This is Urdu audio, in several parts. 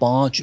5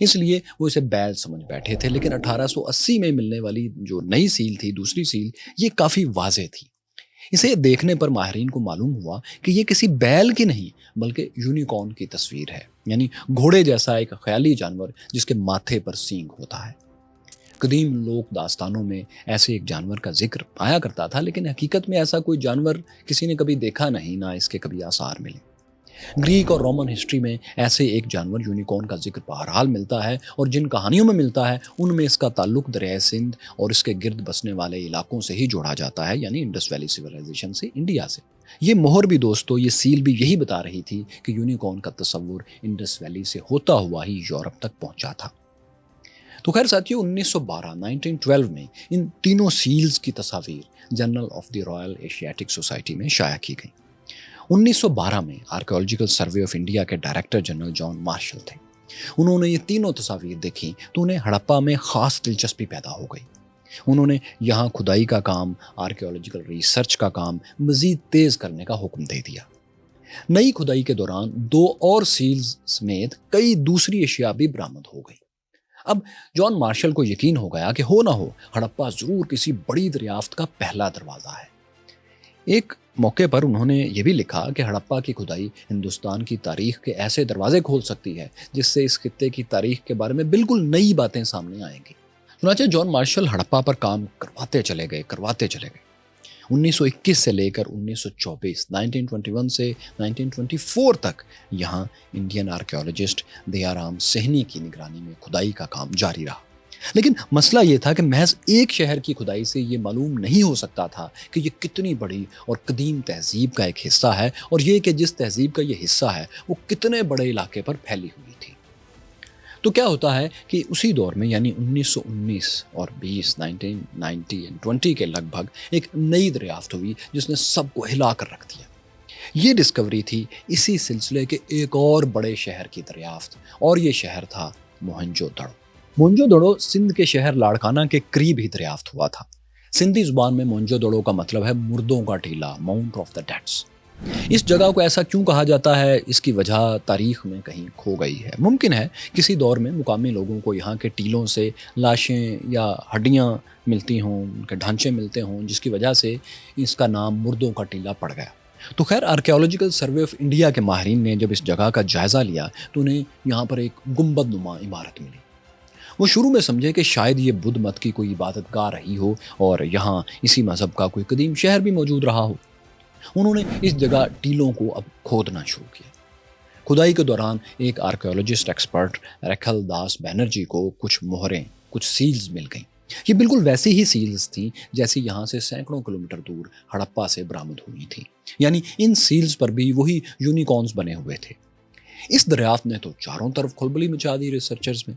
اس لیے وہ اسے بیل سمجھ بیٹھے تھے، لیکن 1880 میں ملنے والی جو نئی سیل تھی، دوسری سیل، یہ کافی واضح تھی۔ اسے دیکھنے پر ماہرین کو معلوم ہوا کہ یہ کسی بیل کی نہیں بلکہ یونیکارن کی تصویر ہے، یعنی گھوڑے جیسا ایک خیالی جانور جس کے ماتھے پر سینگ ہوتا ہے۔ قدیم لوک داستانوں میں ایسے ایک جانور کا ذکر آیا کرتا تھا، لیکن حقیقت میں ایسا کوئی جانور کسی نے کبھی دیکھا نہیں، نہ اس کے کبھی آثار ملے۔ گریک اور رومن ہسٹری میں ایسے ایک جانور یونیکارن کا ذکر بہرحال ملتا ہے، اور جن کہانیوں میں ملتا ہے ان میں اس کا تعلق دریائے سندھ اور اس کے گرد بسنے والے علاقوں سے ہی جوڑا جاتا ہے، یعنی انڈس ویلی سویلائزیشن سے، انڈیا سے۔ یہ مہر بھی دوستو، یہ سیل بھی یہی بتا رہی تھی کہ یونیکارن کا تصور انڈس ویلی سے ہوتا ہوا ہی یورپ تک پہنچا تھا۔ تو خیر ساتھیو، 1912 میں ان تینوں سیلز کی تصاویر Journal of the Royal Asiatic Society میں شائع کی گئیں۔ 1912 میں آرکیولوجیکل سروے آف انڈیا کے ڈائریکٹر جنرل جان مارشل تھے۔ انہوں نے یہ تینوں تصاویر دیکھی تو انہیں ہڑپا میں خاص دلچسپی پیدا ہو گئی۔ انہوں نے یہاں کھدائی کا کام، آرکیولوجیکل ریسرچ کا کام مزید تیز کرنے کا حکم دے دیا۔ نئی کھدائی کے دوران 2 اور سیلز سمیت کئی دوسری اشیاء بھی برآمد ہو گئی۔ اب جان مارشل کو یقین ہو گیا کہ ہو نہ ہو ہڑپا ضرور کسی بڑی دریافت کا پہلا دروازہ ہے۔ ایک موقع پر انہوں نے یہ بھی لکھا کہ ہڑپا کی کھدائی ہندوستان کی تاریخ کے ایسے دروازے کھول سکتی ہے جس سے اس خطے کی تاریخ کے بارے میں بالکل نئی باتیں سامنے آئیں گی۔ چنانچہ جان مارشل ہڑپا پر کام کرواتے چلے گئے۔ 1921 سے لے کر 1924، 1921 سے 1924 تک یہاں انڈین آرکیولوجسٹ دیا رام سہنی کی نگرانی میں کھدائی کا کام جاری رہا۔ لیکن مسئلہ یہ تھا کہ محض ایک شہر کی کھدائی سے یہ معلوم نہیں ہو سکتا تھا کہ یہ کتنی بڑی اور قدیم تہذیب کا ایک حصہ ہے، اور یہ کہ جس تہذیب کا یہ حصہ ہے وہ کتنے بڑے علاقے پر پھیلی ہوئی تھی۔ تو کیا ہوتا ہے کہ اسی دور میں یعنی 1919 اور 20، 1990 اور 20 کے لگ بھگ ایک نئی دریافت ہوئی جس نے سب کو ہلا کر رکھ دیا۔ یہ ڈسکوری تھی اسی سلسلے کے ایک اور بڑے شہر کی دریافت، اور یہ شہر تھا موہنجو دڑو۔ موہنجو دڑو سندھ کے شہر لاڑکانہ کے قریب ہی دریافت ہوا تھا۔ سندھی زبان میں موہنجو دڑو کا مطلب ہے مردوں کا ٹیلا، ماؤنٹ آف دا ڈیڈس۔ اس جگہ کو ایسا کیوں کہا جاتا ہے، اس کی وجہ تاریخ میں کہیں کھو گئی ہے۔ ممکن ہے کسی دور میں مقامی لوگوں کو یہاں کے ٹیلوں سے لاشیں یا ہڈیاں ملتی ہوں، ان کے ڈھانچے ملتے ہوں، جس کی وجہ سے اس کا نام مردوں کا ٹیلا پڑ گیا۔ تو خیر آرکیولوجیکل سروے آف انڈیا کے ماہرین نے جب اس جگہ کا جائزہ لیا تو انہیں یہاں پر ایک گنبد نما عمارت ملی۔ وہ شروع میں سمجھے کہ شاید یہ بدھ مت کی کوئی عبادت گاہ رہی ہو اور یہاں اسی مذہب کا کوئی قدیم شہر بھی موجود رہا ہو۔ انہوں نے اس جگہ ٹیلوں کو اب کھودنا شروع کیا۔ کھدائی کے دوران ایک آرکیولوجسٹ ایکسپرٹ رکھل داس بینرجی کو کچھ مہریں، کچھ سیلز مل گئیں۔ یہ بالکل ویسی ہی سیلز تھیں جیسی یہاں سے سینکڑوں کلومیٹر دور ہڑپا سے برآمد ہوئی تھیں، یعنی ان سیلز پر بھی وہی یونیکارنز بنے ہوئے تھے۔ اس دریافت نے تو چاروں طرف کھلبلی مچا دی ریسرچرز میں۔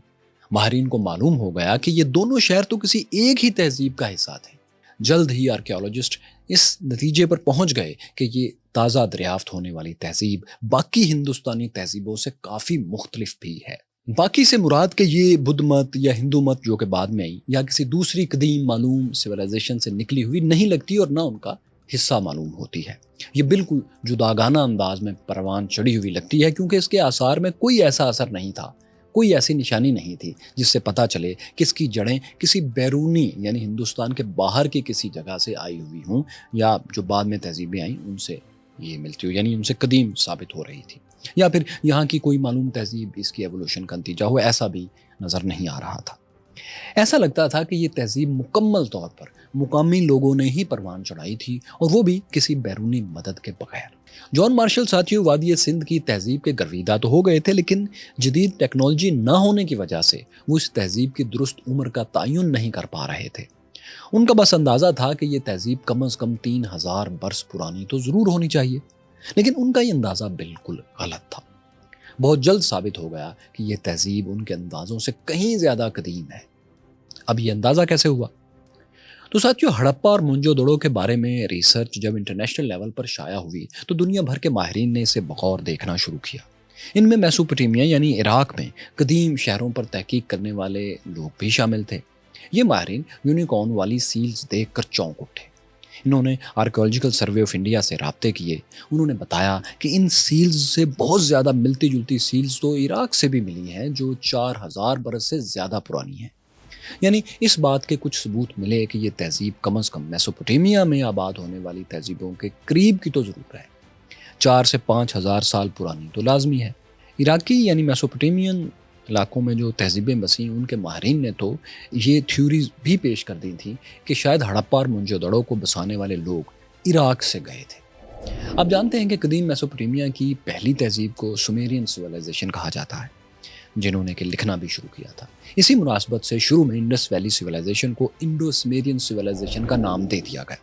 ماہرین کو معلوم ہو گیا کہ یہ دونوں شہر تو کسی ایک ہی تہذیب کا حصہ تھے۔ جلد ہی آرکیولوجسٹ اس نتیجے پر پہنچ گئے کہ یہ تازہ دریافت ہونے والی تہذیب باقی ہندوستانی تہذیبوں سے کافی مختلف بھی ہے۔ باقی سے مراد کہ یہ بدھ مت یا ہندو مت جو کہ بعد میں آئی یا کسی دوسری قدیم معلوم سویلائزیشن سے نکلی ہوئی نہیں لگتی اور نہ ان کا حصہ معلوم ہوتی ہے۔ یہ بالکل جداگانہ انداز میں پروان چڑھی ہوئی لگتی ہے، کیونکہ اس کے آثار میں کوئی ایسا اثر نہیں تھا، کوئی ایسی نشانی نہیں تھی جس سے پتہ چلے کہ اس کی جڑیں کسی بیرونی یعنی ہندوستان کے باہر کی کسی جگہ سے آئی ہوئی ہوں، یا جو بعد میں تہذیبیں آئیں ان سے یہ ملتی ہو، یعنی ان سے قدیم ثابت ہو رہی تھی، یا پھر یہاں کی کوئی معلوم تہذیب اس کی ایوولوشن کا نتیجہ ہو، ایسا بھی نظر نہیں آ رہا تھا۔ ایسا لگتا تھا کہ یہ تہذیب مکمل طور پر مقامی لوگوں نے ہی پروان چڑھائی تھی، اور وہ بھی کسی بیرونی مدد کے بغیر۔ جان مارشل ساتھیوں وادی سندھ کی تہذیب کے گرویدہ تو ہو گئے تھے، لیکن جدید ٹیکنالوجی نہ ہونے کی وجہ سے وہ اس تہذیب کی درست عمر کا تعین نہیں کر پا رہے تھے۔ ان کا بس اندازہ تھا کہ یہ تہذیب کم از کم 3000 برس پرانی تو ضرور ہونی چاہیے، لیکن ان کا یہ اندازہ بالکل غلط تھا۔ بہت جلد ثابت ہو گیا کہ یہ تہذیب ان کے اندازوں سے کہیں زیادہ قدیم ہے۔ اب یہ اندازہ کیسے ہوا؟ تو ساتھیوں ہڑپا اور موہنجو دڑو کے بارے میں ریسرچ جب انٹرنیشنل لیول پر شائع ہوئی تو دنیا بھر کے ماہرین نے اسے بغور دیکھنا شروع کیا۔ ان میں میسوپوٹیمیا یعنی عراق میں قدیم شہروں پر تحقیق کرنے والے لوگ بھی شامل تھے۔ یہ ماہرین یونیکارن والی سیلز دیکھ کر چونک اٹھے۔ انہوں نے آرکیولوجیکل سروے آف انڈیا سے رابطے کیے. انہوں نے بتایا کہ ان سیلز سے بہت زیادہ ملتی جلتی سیلز تو عراق سے بھی ملی ہیں جو 4000 برس سے زیادہ پرانی ہیں. یعنی اس بات کے کچھ ثبوت ملے کہ یہ تہذیب کم از کم میسوپوٹیمیا میں آباد ہونے والی تہذیبوں کے قریب کی تو ضرور ہے. 4 سے 5000 سال پرانی تو لازمی ہے. عراقی یعنی میسوپوٹیمین علاقوں میں جو تہذیبیں بسیں ان کے ماہرین نے تو یہ تھیوریز بھی پیش کر دی تھیں کہ شاید ہڑپا اور موہنجو-دڑو کو بسانے والے لوگ عراق سے گئے تھے. آپ جانتے ہیں کہ قدیم میسوپوٹیمیا کی پہلی تہذیب کو سومیرین سویلائزیشن کہا جاتا ہے جنہوں نے کہ لکھنا بھی شروع کیا تھا. اسی مناسبت سے شروع میں انڈس ویلی سویلائزیشن کو انڈو سومیرین سویلائزیشن کا نام دے دیا گیا.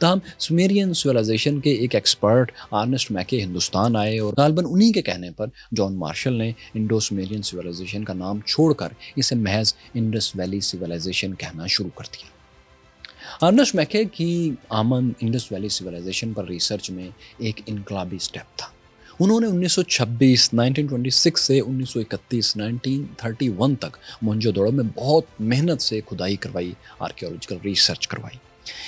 تاہم سومیرین سویلائزیشن کے ایک ایکسپرٹ آرنسٹ میکے ہندوستان آئے اور غالباً انہی کے کہنے پر جان مارشل نے انڈو سومیرین سویلائزیشن کا نام چھوڑ کر اسے محض انڈس ویلی سویلائزیشن کہنا شروع کر دیا. آرنسٹ میکے کی آمد انڈس ویلی سویلائزیشن پر ریسرچ میں ایک انقلابی سٹیپ تھا. انہوں نے 1926 سے 1931 تک موہنجو-دڑو میں بہت محنت سے کھدائی کروائی، آرکیولوجیکل ریسرچ کروائی.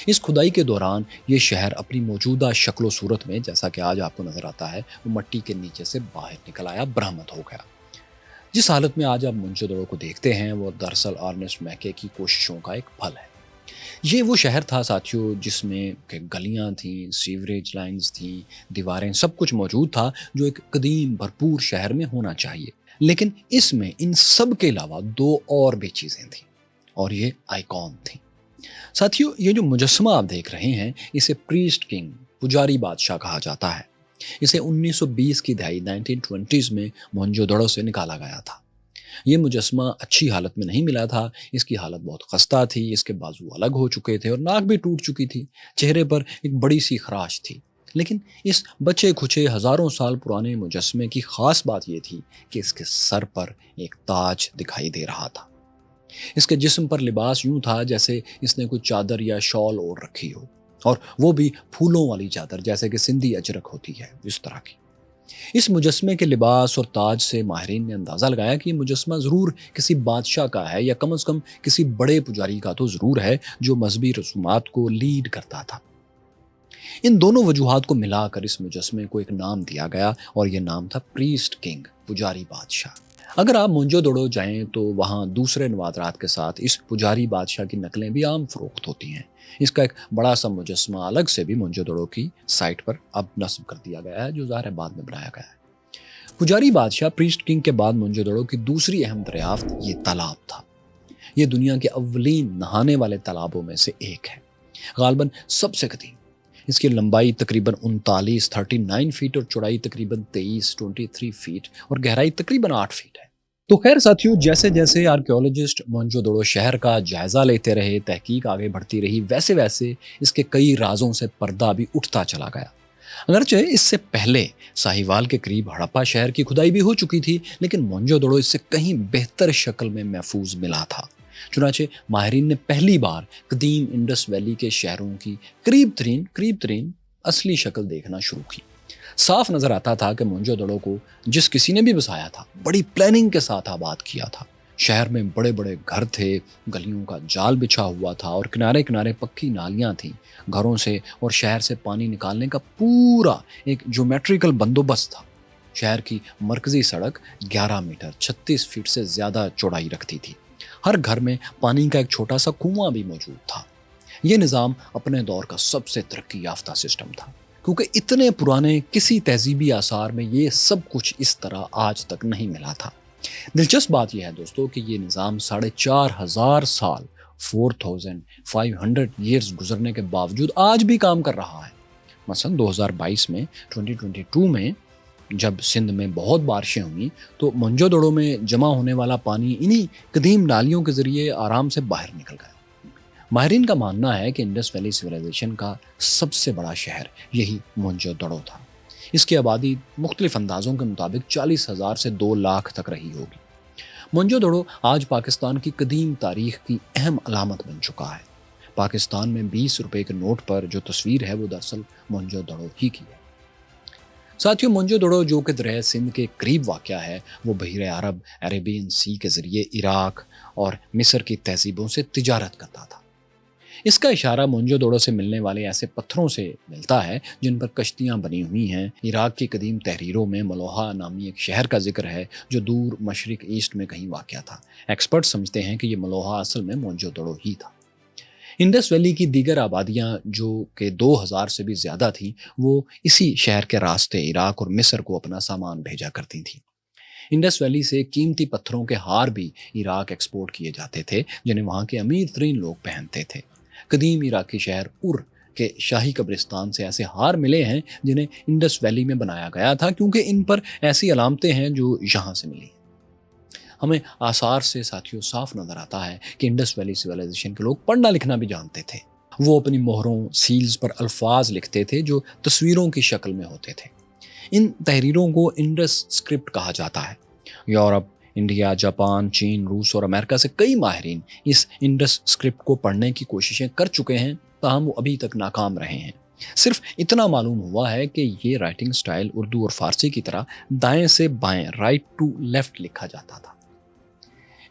اس کھدائی کے دوران یہ شہر اپنی موجودہ شکل و صورت میں جیسا کہ آج آپ کو نظر آتا ہے وہ مٹی کے نیچے سے باہر نکل آیا، برہمت ہو گیا. جس حالت میں آج آپ موہنجو-دڑو کو دیکھتے ہیں وہ دراصل آرنسٹ میکے کی کوششوں کا ایک پھل ہے. یہ وہ شہر تھا ساتھیوں جس میں کہ گلیاں تھیں، سیوریج لائنز تھیں، دیواریں، سب کچھ موجود تھا جو ایک قدیم بھرپور شہر میں ہونا چاہیے. لیکن اس میں ان سب کے علاوہ دو اور بھی چیزیں تھیں اور یہ آئیکن تھیں. ساتھیوں یہ جو مجسمہ آپ دیکھ رہے ہیں اسے پریسٹ کنگ، پجاری بادشاہ کہا جاتا ہے. اسے 1920 کی دہائی 1920s میں موہنجو-دڑو سے نکالا گیا تھا. یہ مجسمہ اچھی حالت میں نہیں ملا تھا، اس کی حالت بہت خستہ تھی، اس کے بازو الگ ہو چکے تھے اور ناک بھی ٹوٹ چکی تھی، چہرے پر ایک بڑی سی خراش تھی. لیکن اس بچے کھچے ہزاروں سال پرانے مجسمے کی خاص بات یہ تھی کہ اس کے سر پر ایک تاج دکھائی دے رہا تھا. اس کے جسم پر لباس یوں تھا جیسے اس نے کوئی چادر یا شال اوڑھ رکھی ہو، اور وہ بھی پھولوں والی چادر جیسے کہ سندھی اجرک ہوتی ہے اس طرح کی. اس مجسمے کے لباس اور تاج سے ماہرین نے اندازہ لگایا کہ یہ مجسمہ ضرور کسی بادشاہ کا ہے یا کم از کم کسی بڑے پجاری کا تو ضرور ہے جو مذہبی رسومات کو لیڈ کرتا تھا. ان دونوں وجوہات کو ملا کر اس مجسمے کو ایک نام دیا گیا اور یہ نام تھا پریسٹ کنگ، پجاری بادشاہ. اگر آپ موہنجو-دڑو جائیں تو وہاں دوسرے نوادرات کے ساتھ اس پجاری بادشاہ کی نقلیں بھی عام فروخت ہوتی ہیں. اس کا ایک بڑا سا مجسمہ الگ سے بھی موہنجو-دڑو کی سائٹ پر اب نصب کر دیا گیا ہے جو ظاہر بعد میں بنایا گیا ہے. پجاری بادشاہ پریسٹ کنگ کے بعد موہنجو-دڑو کی دوسری اہم دریافت یہ تالاب تھا. یہ دنیا کے اولین نہانے والے تالابوں میں سے ایک ہے، غالباً سب سے قدیم. اس کی لمبائی تقریباً 39 فیٹ اور چوڑائی تقریباً 23 فیٹ اور گہرائی تقریباً 8 فیٹ ہے. تو خیر ساتھیوں، جیسے جیسے آرکیولوجسٹ موہنجو-دڑو شہر کا جائزہ لیتے رہے، تحقیق آگے بڑھتی رہی، ویسے ویسے اس کے کئی رازوں سے پردہ بھی اٹھتا چلا گیا. اگرچہ اس سے پہلے ساہیوال کے قریب ہڑپا شہر کی کھدائی بھی ہو چکی تھی، لیکن موہنجو-دڑو اس سے کہیں بہتر شکل میں محفوظ ملا تھا. چنانچہ ماہرین نے پہلی بار قدیم انڈس ویلی کے شہروں کی قریب ترین اصلی شکل دیکھنا شروع کی. صاف نظر آتا تھا کہ موہنجو-دڑو کو جس کسی نے بھی بسایا تھا بڑی پلاننگ کے ساتھ آباد کیا تھا. شہر میں بڑے بڑے گھر تھے، گلیوں کا جال بچھا ہوا تھا اور کنارے کنارے پکی نالیاں تھیں. گھروں سے اور شہر سے پانی نکالنے کا پورا ایک جیومیٹریکل بندوبست تھا. شہر کی مرکزی سڑک 11 میٹر 36 فٹ سے زیادہ چوڑائی رکھتی تھی. ہر گھر میں پانی کا ایک چھوٹا سا کنواں بھی موجود تھا. یہ نظام اپنے دور کا سب سے ترقی یافتہ سسٹم تھا، کیونکہ اتنے پرانے کسی تہذیبی آثار میں یہ سب کچھ اس طرح آج تک نہیں ملا تھا. دلچسپ بات یہ ہے دوستو کہ یہ نظام 4500 سال 4500 ایئرز گزرنے کے باوجود آج بھی کام کر رہا ہے. مثلا 2022 میں 2022 میں جب سندھ میں بہت بارشیں ہوئیں تو موہنجو-دڑو میں جمع ہونے والا پانی انہی قدیم نالیوں کے ذریعے آرام سے باہر نکل گیا. ماہرین کا ماننا ہے کہ انڈس ویلی سویلائزیشن کا سب سے بڑا شہر یہی موہنجو-دڑو تھا. اس کی آبادی مختلف اندازوں کے مطابق 40,000 سے 2 لاکھ تک رہی ہوگی. موہنجو-دڑو آج پاکستان کی قدیم تاریخ کی اہم علامت بن چکا ہے. پاکستان میں 20 روپے کے نوٹ پر جو تصویر ہے وہ دراصل موہنجو-دڑو ہی کی ہے. ساتھیوں، موہنجو-دڑو جو کہ دریائے سندھ کے قریب واقع ہے وہ بحیرہ عرب عریبین سی کے ذریعے عراق اور مصر کی تہذیبوں سے تجارت کرتا تھا. اس کا اشارہ موئنجو سے ملنے والے ایسے پتھروں سے ملتا ہے جن پر کشتیاں بنی ہوئی ہیں۔ عراق کی قدیم تحریروں میں ملوہا نامی ایک شہر کا ذکر ہے جو دور مشرق ایسٹ میں کہیں واقع تھا۔ ایکسپرٹ سمجھتے ہیں کہ یہ ملوہا اصل میں موئنجو ہی تھا۔ انڈس ویلی کی دیگر آبادیاں جو کہ 2000 سے بھی زیادہ تھیں، وہ اسی شہر کے راستے عراق اور مصر کو اپنا سامان بھیجا کرتی تھیں۔ انڈس ویلی سے قیمتی پتھروں کے ہار بھی عراق ایکسپورٹ کیے جاتے تھے جنہیں وہاں کے امیر ترین لوگ پہنتے تھے۔ قدیم عراقی شہر ار کے شاہی قبرستان سے ایسے ہار ملے ہیں جنہیں انڈس ویلی میں بنایا گیا تھا، کیونکہ ان پر ایسی علامتیں ہیں جو یہاں سے ملی۔ ہمیں آثار سے ساتھیوں صاف نظر آتا ہے کہ انڈس ویلی سویلائزیشن کے لوگ پڑھنا لکھنا بھی جانتے تھے۔ وہ اپنی مہروں سیلز پر الفاظ لکھتے تھے جو تصویروں کی شکل میں ہوتے تھے۔ ان تحریروں کو انڈس اسکرپٹ کہا جاتا ہے۔ یورپ، انڈیا، جاپان، چین، روس اور امریکہ سے کئی ماہرین اس انڈس اسکرپٹ کو پڑھنے کی کوششیں کر چکے ہیں، تاہم وہ ابھی تک ناکام رہے ہیں۔ صرف اتنا معلوم ہوا ہے کہ یہ رائٹنگ سٹائل اردو اور فارسی کی طرح دائیں سے بائیں، رائٹ ٹو لیفٹ لکھا جاتا تھا۔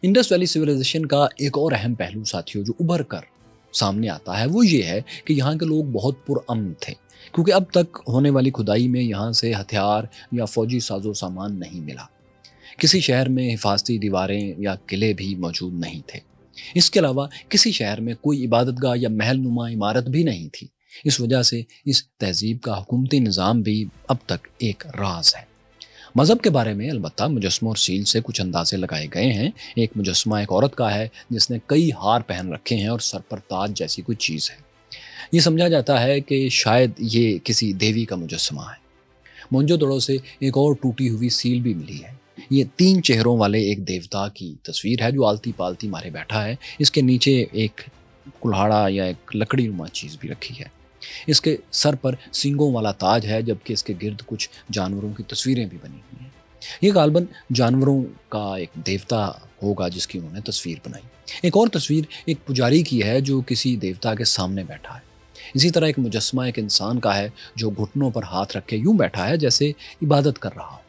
انڈس ویلی سویلائزیشن کا ایک اور اہم پہلو ساتھیوں جو ابھر کر سامنے آتا ہے وہ یہ ہے کہ یہاں کے لوگ بہت پرامن تھے، کیونکہ اب تک ہونے والی کھدائی میں یہاں سے ہتھیار یا فوجی ساز و سامان نہیں ملا۔ کسی شہر میں حفاظتی دیواریں یا قلعے بھی موجود نہیں تھے۔ اس کے علاوہ کسی شہر میں کوئی عبادت گاہ یا محل نما عمارت بھی نہیں تھی۔ اس وجہ سے اس تہذیب کا حکومتی نظام بھی اب تک ایک راز ہے۔ مذہب کے بارے میں البتہ مجسموں اور سیل سے کچھ اندازے لگائے گئے ہیں۔ ایک مجسمہ ایک عورت کا ہے جس نے کئی ہار پہن رکھے ہیں اور سر پر تاج جیسی کوئی چیز ہے۔ یہ سمجھا جاتا ہے کہ شاید یہ کسی دیوی کا مجسمہ ہے۔ موئنجو سے ایک اور ٹوٹی ہوئی سیل بھی ملی ہے۔ یہ 3 چہروں والے ایک دیوتا کی تصویر ہے جو آلتی پالتی مارے بیٹھا ہے۔ اس کے نیچے ایک کلہاڑا یا ایک لکڑی نما چیز بھی رکھی ہے۔ اس کے سر پر سینگوں والا تاج ہے، جبکہ اس کے گرد کچھ جانوروں کی تصویریں بھی بنی ہوئی ہیں۔ یہ غالباً جانوروں کا ایک دیوتا ہوگا جس کی انہوں نے تصویر بنائی۔ ایک اور تصویر ایک پجاری کی ہے جو کسی دیوتا کے سامنے بیٹھا ہے۔ اسی طرح ایک مجسمہ ایک انسان کا ہے جو گھٹنوں پر ہاتھ رکھے یوں بیٹھا ہے جیسے عبادت کر رہا ہو۔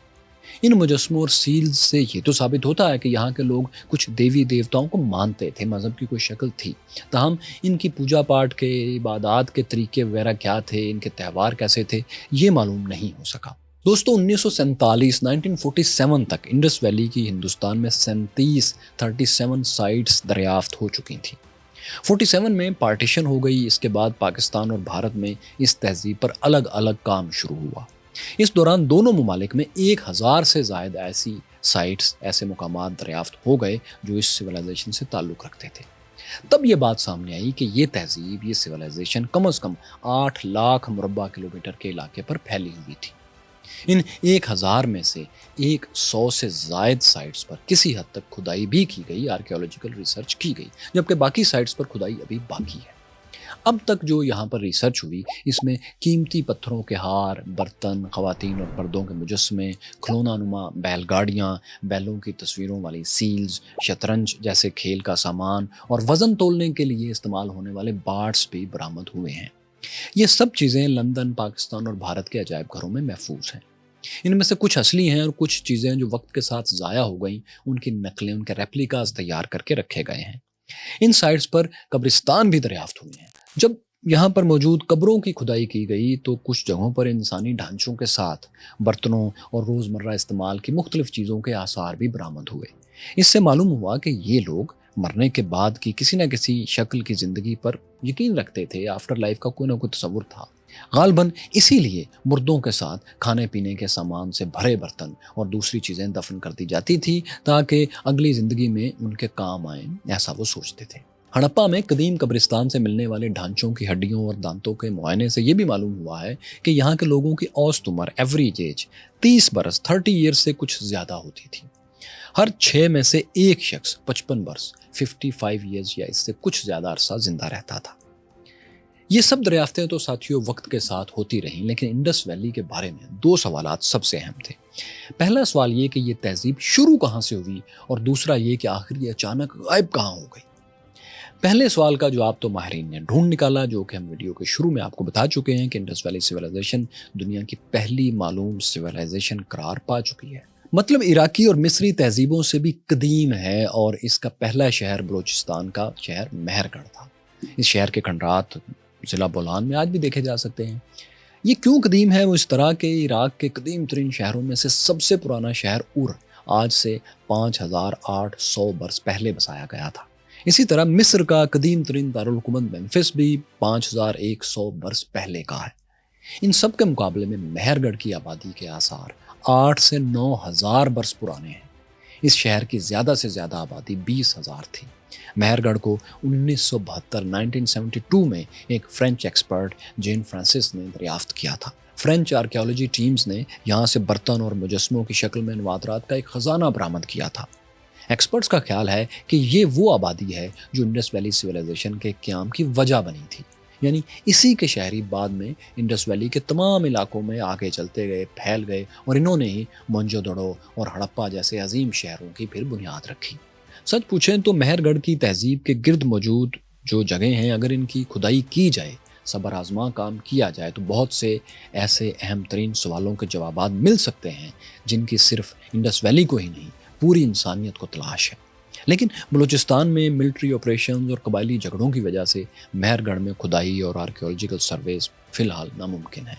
ان مجسموں اور سیلز سے یہ تو ثابت ہوتا ہے کہ یہاں کے لوگ کچھ دیوی دیوتاؤں کو مانتے تھے، مذہب کی کوئی شکل تھی۔ تاہم ان کی پوجا پاٹ کے، عبادات کے طریقے وغیرہ کیا تھے، ان کے تہوار کیسے تھے، یہ معلوم نہیں ہو سکا۔ دوستو 1947 تک انڈس ویلی کی ہندوستان میں 37 سائٹس دریافت ہو چکی تھیں۔ 47 میں پارٹیشن ہو گئی۔ اس کے بعد پاکستان اور بھارت میں اس تہذیب پر الگ الگ کام شروع ہوا۔ اس دوران دونوں ممالک میں 1000 سے زائد ایسی سائٹس، ایسے مقامات دریافت ہو گئے جو اس سویلائزیشن سے تعلق رکھتے تھے۔ تب یہ بات سامنے آئی کہ یہ تہذیب، یہ سویلائزیشن کم از کم 8 لاکھ مربع کلومیٹر کے علاقے پر پھیلی ہوئی تھی۔ ان 1000 میں سے 100 سے زائد سائٹس پر کسی حد تک کھدائی بھی کی گئی، آرکیولوجیکل ریسرچ کی گئی، جبکہ باقی سائٹس پر کھدائی ابھی باقی ہے۔ اب تک جو یہاں پر ریسرچ ہوئی اس میں قیمتی پتھروں کے ہار، برتن، خواتین اور مردوں کے مجسمے، کھلونا نما بیل گاڑیاں، بیلوں کی تصویروں والی سیلز، شطرنج جیسے کھیل کا سامان اور وزن تولنے کے لیے استعمال ہونے والے بارٹس بھی برآمد ہوئے ہیں۔ یہ سب چیزیں لندن، پاکستان اور بھارت کے عجائب گھروں میں محفوظ ہیں۔ ان میں سے کچھ اصلی ہیں اور کچھ چیزیں جو وقت کے ساتھ ضائع ہو گئیں، ان کی نقلیں، ان کے ریپلیکاز تیار کر کے رکھے گئے ہیں۔ ان سائٹس پر قبرستان بھی دریافت ہوئے ہیں۔ جب یہاں پر موجود قبروں کی کھدائی کی گئی تو کچھ جگہوں پر انسانی ڈھانچوں کے ساتھ برتنوں اور روزمرہ استعمال کی مختلف چیزوں کے آثار بھی برآمد ہوئے۔ اس سے معلوم ہوا کہ یہ لوگ مرنے کے بعد کی کسی نہ کسی شکل کی زندگی پر یقین رکھتے تھے، آفٹر لائف کا کوئی نہ کوئی تصور تھا۔ غالباً اسی لیے مردوں کے ساتھ کھانے پینے کے سامان سے بھرے برتن اور دوسری چیزیں دفن کر دی جاتی تھی تاکہ اگلی زندگی میں ان کے کام آئیں، ایسا وہ سوچتے تھے۔ ہڑپا میں قدیم قبرستان سے ملنے والے ڈھانچوں کی ہڈیوں اور دانتوں کے معائنے سے یہ بھی معلوم ہوا ہے کہ یہاں کے لوگوں کی اوسط عمر، ایوریج ایج 30 برس 30 ایئرز سے کچھ زیادہ ہوتی تھی۔ ہر 6 میں سے ایک شخص 55 برس 55 ایئرز یا اس سے کچھ زیادہ عرصہ زندہ رہتا تھا۔ یہ سب دریافتیں تو ساتھیوں وقت کے ساتھ ہوتی رہیں، لیکن انڈس ویلی کے بارے میں 2 سوالات سب سے اہم تھے۔ پہلا سوال یہ کہ یہ تہذیب شروع کہاں سے ہوئی، اور دوسرا یہ کہ آخر یہ اچانک غائب کہاں ہو گئی۔ پہلے سوال کا جواب تو ماہرین نے ڈھونڈ نکالا، جو کہ ہم ویڈیو کے شروع میں آپ کو بتا چکے ہیں کہ انڈس ویلی سویلائزیشن دنیا کی پہلی معلوم سویلائزیشن قرار پا چکی ہے۔ مطلب عراقی اور مصری تہذیبوں سے بھی قدیم ہے، اور اس کا پہلا شہر بلوچستان کا شہر مہر گڑھ تھا۔ اس شہر کے کھنڈرات ضلع بولان میں آج بھی دیکھے جا سکتے ہیں۔ یہ کیوں قدیم ہے؟ وہ اس طرح کہ عراق کے قدیم ترین شہروں میں سے سب سے پرانا شہر اور آج سے 5800 برس پہلے بسایا گیا تھا۔ اسی طرح مصر کا قدیم ترین دارالحکومت ممفس بھی 5100 برس پہلے کا ہے۔ ان سب کے مقابلے میں مہر گڑھ کی آبادی کے آثار 8 سے 9000 برس پرانے ہیں۔ اس شہر کی زیادہ سے زیادہ آبادی 20,000 تھی۔ مہر گڑھ کو 1972 میں ایک فرینچ ایکسپرٹ جین فرانسس نے دریافت کیا تھا۔ فرینچ آرکیالوجی ٹیمز نے یہاں سے برتن اور مجسموں کی شکل میں نوادرات کا ایک خزانہ برآمد کیا تھا۔ ایکسپرٹس کا خیال ہے کہ یہ وہ آبادی ہے جو انڈس ویلی سویلائزیشن کے قیام کی وجہ بنی تھی، یعنی اسی کے شہری بعد میں انڈس ویلی کے تمام علاقوں میں آگے چلتے گئے، پھیل گئے اور انہوں نے ہی موہنجو دڑو اور ہڑپا جیسے عظیم شہروں کی پھر بنیاد رکھی۔ سچ پوچھیں تو مہر گڑھ کی تہذیب کے گرد موجود جو جگہیں ہیں، اگر ان کی کھدائی کی جائے، صبر آزما کام کیا جائے، تو بہت سے ایسے اہم ترین سوالوں کے جوابات مل سکتے ہیں جن کی صرف انڈس ویلی کو ہی نہیں پوری انسانیت کو تلاش ہے۔ لیکن بلوچستان میں ملٹری آپریشنز اور قبائلی جھگڑوں کی وجہ سے مہر گڑھ میں کھدائی اور آرکیولوجیکل سرویز فی الحال ناممکن ہے۔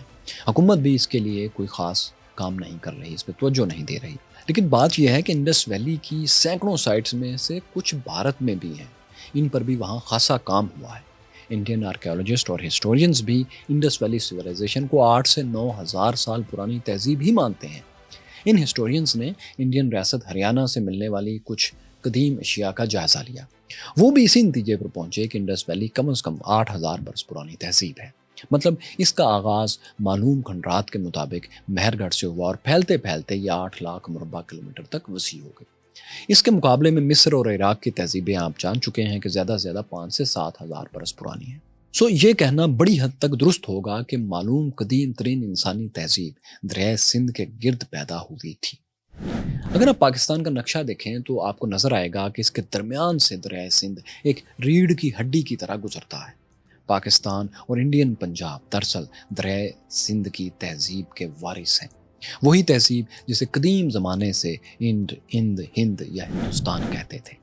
حکومت بھی اس کے لیے کوئی خاص کام نہیں کر رہی، اس پہ توجہ نہیں دے رہی۔ لیکن بات یہ ہے کہ انڈس ویلی کی سینکڑوں سائٹس میں سے کچھ بھارت میں بھی ہیں، ان پر بھی وہاں خاصا کام ہوا ہے۔ انڈین آرکیولوجسٹ اور ہسٹورینز بھی انڈس ویلی سویلائزیشن کو 8 سے 9000 سال پرانی تہذیب ہی مانتے ہیں۔ ان ہسٹورینز نے انڈین ریاست ہریانہ سے ملنے والی کچھ قدیم اشیاء کا جائزہ لیا۔ وہ بھی اسی نتیجے پر پہنچے کہ انڈس ویلی کم از کم 8000 برس پرانی تہذیب ہے۔ مطلب اس کا آغاز معلوم کھنڈرات کے مطابق مہر گڑھ سے ہوا اور پھیلتے پھیلتے یہ 8 لاکھ مربع کلومیٹر تک وسیع ہو گئی۔ اس کے مقابلے میں مصر اور عراق کی تہذیبیں آپ جان چکے ہیں کہ زیادہ سے زیادہ 5 سے 7000 برس پرانی ہیں۔ یہ کہنا بڑی حد تک درست ہوگا کہ معلوم قدیم ترین انسانی تہذیب دریائے سندھ کے گرد پیدا ہوئی تھی۔ اگر آپ پاکستان کا نقشہ دیکھیں تو آپ کو نظر آئے گا کہ اس کے درمیان سے دریائے سندھ ایک ریڑھ کی ہڈی کی طرح گزرتا ہے۔ پاکستان اور انڈین پنجاب دراصل دریائے سندھ کی تہذیب کے وارث ہیں، وہی تہذیب جسے قدیم زمانے سے ہند یا ہندوستان کہتے تھے۔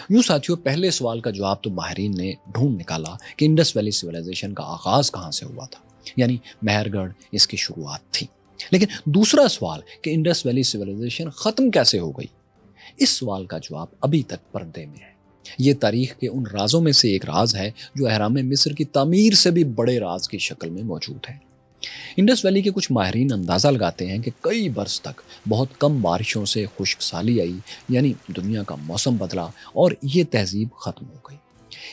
یوں ساتھیوں، پہلے سوال کا جواب تو ماہرین نے ڈھونڈ نکالا کہ انڈس ویلی سویلائزیشن کا آغاز کہاں سے ہوا تھا، یعنی مہر گڑھ اس کی شروعات تھی۔ لیکن دوسرا سوال کہ انڈس ویلی سویلائزیشن ختم کیسے ہو گئی، اس سوال کا جواب ابھی تک پردے میں ہے۔ یہ تاریخ کے ان رازوں میں سے ایک راز ہے جو اہرام مصر کی تعمیر سے بھی بڑے راز کی شکل میں موجود ہے۔ انڈس ویلی کے کچھ ماہرین اندازہ لگاتے ہیں کہ کئی برس تک بہت کم بارشوں سے خشک سالی آئی، یعنی دنیا کا موسم بدلا اور یہ تہذیب ختم ہو گئی۔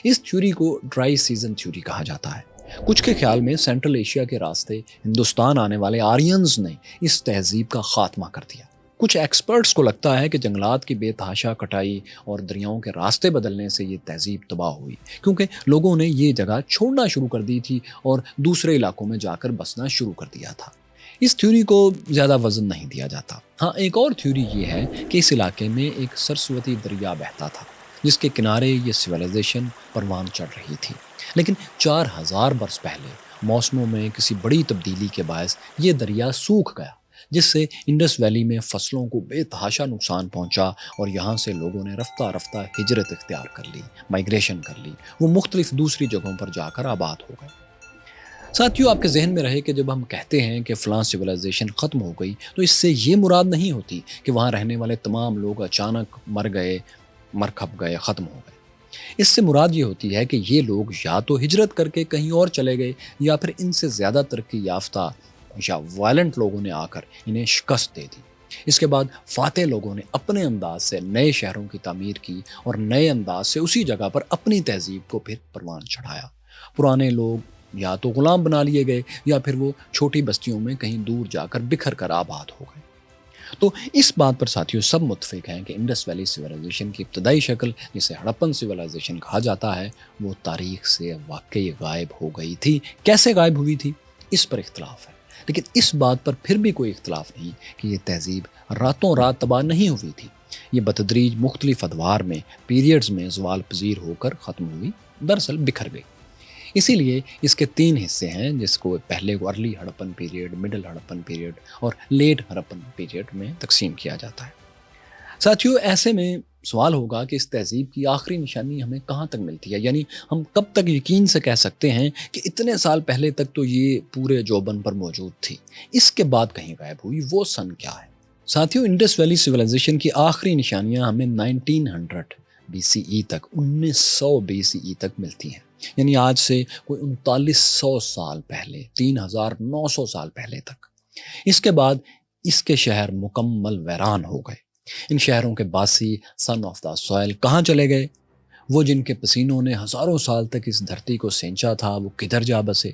اس تھیوری کو ڈرائی سیزن تھیوری کہا جاتا ہے۔ کچھ کے خیال میں سینٹرل ایشیا کے راستے ہندوستان آنے والے آرینز نے اس تہذیب کا خاتمہ کر دیا۔ کچھ ایکسپرٹس کو لگتا ہے کہ جنگلات کی بے تحاشا کٹائی اور دریاؤں کے راستے بدلنے سے یہ تہذیب تباہ ہوئی، کیونکہ لوگوں نے یہ جگہ چھوڑنا شروع کر دی تھی اور دوسرے علاقوں میں جا کر بسنا شروع کر دیا تھا۔ اس تھیوری کو زیادہ وزن نہیں دیا جاتا۔ ہاں، ایک اور تھیوری یہ ہے کہ اس علاقے میں ایک سرسوتی دریا بہتا تھا جس کے کنارے یہ سویلائزیشن پروان چڑھ رہی تھی، لیکن 4000 برس پہلے موسموں میں کسی بڑی تبدیلی کے باعث یہ دریا سوکھ گیا، جس سے انڈس ویلی میں فصلوں کو بے تحاشا نقصان پہنچا اور یہاں سے لوگوں نے رفتہ رفتہ ہجرت اختیار کر لی، مائگریشن کر لی، وہ مختلف دوسری جگہوں پر جا کر آباد ہو گئے۔ ساتھیوں، آپ کے ذہن میں رہے کہ جب ہم کہتے ہیں کہ فلاں سویلائزیشن ختم ہو گئی تو اس سے یہ مراد نہیں ہوتی کہ وہاں رہنے والے تمام لوگ اچانک مر کھپ گئے، ختم ہو گئے۔ اس سے مراد یہ ہوتی ہے کہ یہ لوگ یا تو ہجرت کر کے کہیں اور چلے گئے یا پھر ان سے زیادہ ترقی یافتہ یا وائلنٹ لوگوں نے آ کر انہیں شکست دے دی۔ اس کے بعد فاتح لوگوں نے اپنے انداز سے نئے شہروں کی تعمیر کی اور نئے انداز سے اسی جگہ پر اپنی تہذیب کو پھر پروان چڑھایا۔ پرانے لوگ یا تو غلام بنا لیے گئے یا پھر وہ چھوٹی بستیوں میں کہیں دور جا کر بکھر کر آباد ہو گئے۔ تو اس بات پر ساتھیوں سب متفق ہیں کہ انڈس ویلی سویلائزیشن کی ابتدائی شکل، جسے ہڑپن سویلائزیشن کہا جاتا ہے، وہ تاریخ سے واقعی غائب ہو گئی تھی۔ کیسے غائب ہوئی تھی، اس پر اختلاف ہے، لیکن اس بات پر پھر بھی کوئی اختلاف نہیں کہ یہ تہذیب راتوں رات تباہ نہیں ہوئی تھی۔ یہ بتدریج مختلف ادوار میں، پیریڈز میں زوال پذیر ہو کر ختم ہوئی، دراصل بکھر گئی۔ اسی لیے اس کے 3 حصے ہیں، جس کو پہلے کو ارلی ہڑپن پیریڈ، مڈل ہڑپن پیریڈ اور لیٹ ہڑپن پیریڈ میں تقسیم کیا جاتا ہے۔ ساتھیوں ایسے میں سوال ہوگا کہ اس تہذیب کی آخری نشانی ہمیں کہاں تک ملتی ہے، یعنی ہم کب تک یقین سے کہہ سکتے ہیں کہ اتنے سال پہلے تک تو یہ پورے جوبن پر موجود تھی، اس کے بعد کہیں غائب ہوئی، وہ سن کیا ہے؟ ساتھیوں انڈس ویلی سویلائزیشن کی آخری نشانیاں ہمیں 1900 BCE تک 1900 BCE تک ملتی ہیں، یعنی آج سے کوئی 3900 سال پہلے، 3900 سال پہلے تک۔ اس کے بعد اس کے شہر مکمل ویران ہو گئے۔ ان شہروں کے باسی سن آف دا سوائل کہاں چلے گئے؟ وہ جن کے پسینوں نے ہزاروں سال تک اس دھرتی کو سینچا تھا، وہ کدھر جا بسے؟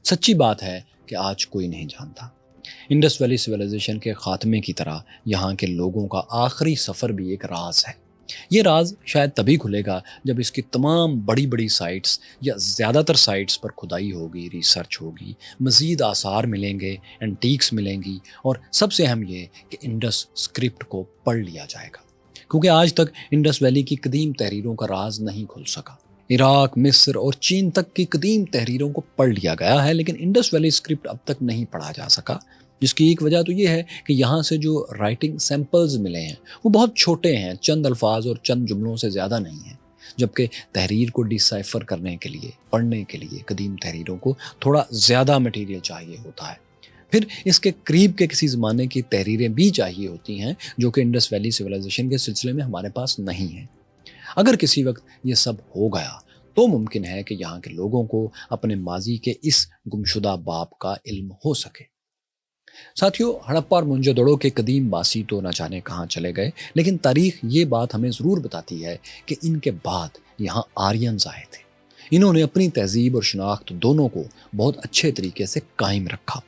سچی بات ہے کہ آج کوئی نہیں جانتا۔ انڈس ویلی سویلائزیشن کے خاتمے کی طرح یہاں کے لوگوں کا آخری سفر بھی ایک راز ہے۔ یہ راز شاید تبھی کھلے گا جب اس کی تمام بڑی بڑی سائٹس یا زیادہ تر سائٹس پر کھدائی ہوگی، ریسرچ ہوگی، مزید آثار ملیں گے، اینٹیکس ملیں گی، اور سب سے اہم یہ کہ انڈس اسکرپٹ کو پڑھ لیا جائے گا، کیونکہ آج تک انڈس ویلی کی قدیم تحریروں کا راز نہیں کھل سکا۔ عراق، مصر اور چین تک کی قدیم تحریروں کو پڑھ لیا گیا ہے، لیکن انڈس ویلی اسکرپٹ اب تک نہیں پڑھا جا سکا، جس کی ایک وجہ تو یہ ہے کہ یہاں سے جو رائٹنگ سیمپلز ملے ہیں وہ بہت چھوٹے ہیں، چند الفاظ اور چند جملوں سے زیادہ نہیں ہیں، جبکہ تحریر کو ڈیسائفر کرنے کے لیے، پڑھنے کے لیے قدیم تحریروں کو تھوڑا زیادہ مٹیریل چاہیے ہوتا ہے۔ پھر اس کے قریب کے کسی زمانے کی تحریریں بھی چاہیے ہوتی ہیں جو کہ انڈس ویلی سویلائزیشن کے سلسلے میں ہمارے پاس نہیں ہیں۔ اگر کسی وقت یہ سب ہو گیا تو ممکن ہے کہ یہاں کے لوگوں کو اپنے ماضی کے اس گمشدہ باب کا علم ہو سکے۔ ساتھیوں ہڑپا اور موہنجو-دڑو کے قدیم باسی تو نہ جانے کہاں چلے گئے، لیکن تاریخ یہ بات ہمیں ضرور بتاتی ہے کہ ان کے بعد یہاں آرینز آئے تھے۔ انہوں نے اپنی تہذیب اور شناخت دونوں کو بہت اچھے طریقے سے قائم رکھا۔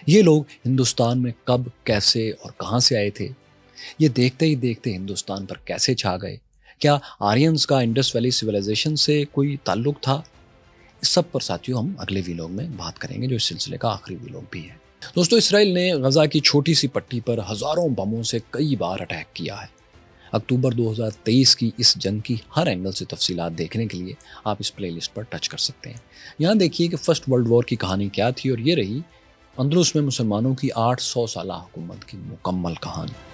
یہ لوگ ہندوستان میں کب، کیسے اور کہاں سے آئے تھے؟ یہ دیکھتے ہی دیکھتے ہندوستان پر کیسے چھا گئے؟ کیا آرینز کا انڈس ویلی سویلائزیشن سے کوئی تعلق تھا؟ اس سب پر ساتھیوں ہم اگلے ویلوگ میں بات کریں گے، جو اس سلسلے کا آخری ویلوگ بھی ہے۔ دوستو اسرائیل نے غزہ کی چھوٹی سی پٹی پر ہزاروں بموں سے کئی بار اٹیک کیا ہے۔ اکتوبر 2023 کی اس جنگ کی ہر اینگل سے تفصیلات دیکھنے کے لیے آپ اس پلے لسٹ پر ٹچ کر سکتے ہیں۔ یہاں دیکھیے کہ فرسٹ ورلڈ وار کی کہانی کیا تھی، اور یہ رہی اندلس میں مسلمانوں کی 800 سالہ حکومت کی مکمل کہانی۔